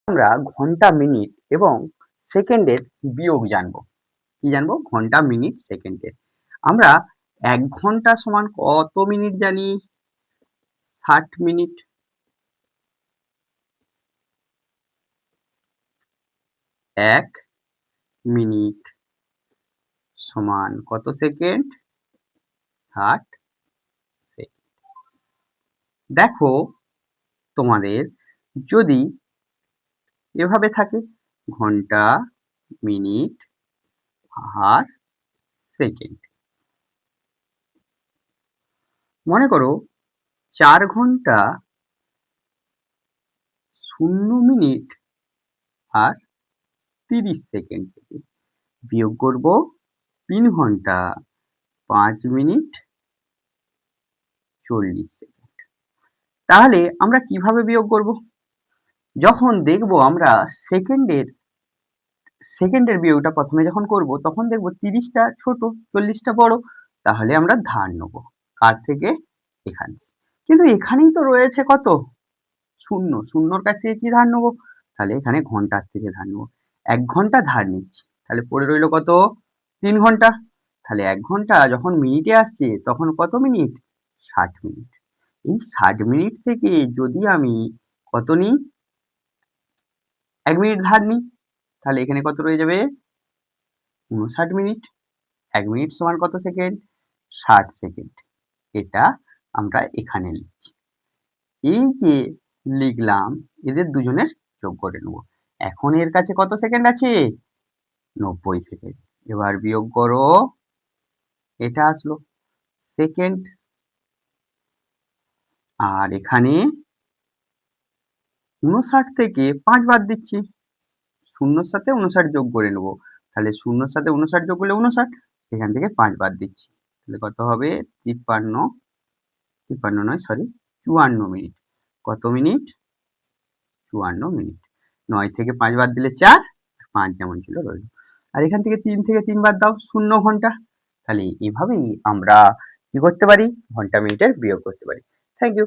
আমরা ঘন্টা, মিনিট এবং সেকেন্ডের বিয়োগ জানবো। কি জানবো? ঘন্টা, মিনিট, সেকেন্ডের। আমরা ১ ঘন্টা সমান কত মিনিট জানি? ৬০ মিনিট। ১ মিনিট সমান কত সেকেন্ড? ৬০ সেকেন্ড। দেখো তোমাদের যদি এভাবে থাকে ঘন্টা, মিনিট আর সেকেন্ড। মনে করো ৪ ঘন্টা ০ মিনিট আর ৩০ সেকেন্ড থেকে বিয়োগ করব ৩ ঘন্টা ৫ মিনিট ৪০ সেকেন্ড। তাহলে আমরা কিভাবে বিয়োগ করব? যখন দেখব আমরা সেকেন্ডের বিয়োগটা প্রথমে যখন করব তখন দেখব ৩০টা ছোট, ৪০টা বড়। তাহলে আমরা ধার নেব। কার থেকে? এখান থেকে। কিন্তু এখানেই তো রয়েছে কত? ০। ০র কাছ থেকে কি ধার নেব? তাহলে এখানে ঘন্টার থেকে ধার নেব। ১ ঘন্টা ধার নিচ্ছি। তাহলে পড়ে রইল কত? ৩ ঘন্টা। তাহলে ১ ঘন্টা যখন মিনিটে আসছে তখন কত মিনিট? ৬০ মিনিট। এই ৬০ মিনিট থেকে যদি আমি কত নিই? ১ মিনিট ধার নিই। তাহলে এখানে কত রয়ে যাবে? ৫৯ মিনিট। ১ মিনিট সমান কত সেকেন্ড? ৬০ সেকেন্ড। এটা আমরা এখানে লিখছি। এই যে লিখলাম এদের দুজনের যোগ করে নেব। এখন এর কাছে কত সেকেন্ড আছে? ৯০ সেকেন্ড। এবার বিয়োগ করো। এটা আসলো সেকেন্ড। আর এখানে ৫৯ থেকে ৫ বাদ দিচ্ছি। ০র সাথে ৫৯ যোগ করে নেব। তাহলে ০র সাথে ৫৯ যোগ করলে ৫৯। এখান থেকে ৫ বাদ দিচ্ছি। তাহলে কত হবে? ৫৩ নয় সরি ৫৪ মিনিট। কত মিনিট? ৫৪ মিনিট। ৯ থেকে ৫ বাদ দিলে ৪, ৫ যেমন ছিল রইল। আর এখান থেকে ৩ থেকে ৩ বাদ দাও, ০ ঘন্টা। তাহলে এভাবেই আমরা কি করতে পারি? ঘন্টা, মিনিটের বিয়োগ করতে পারি। Thank you.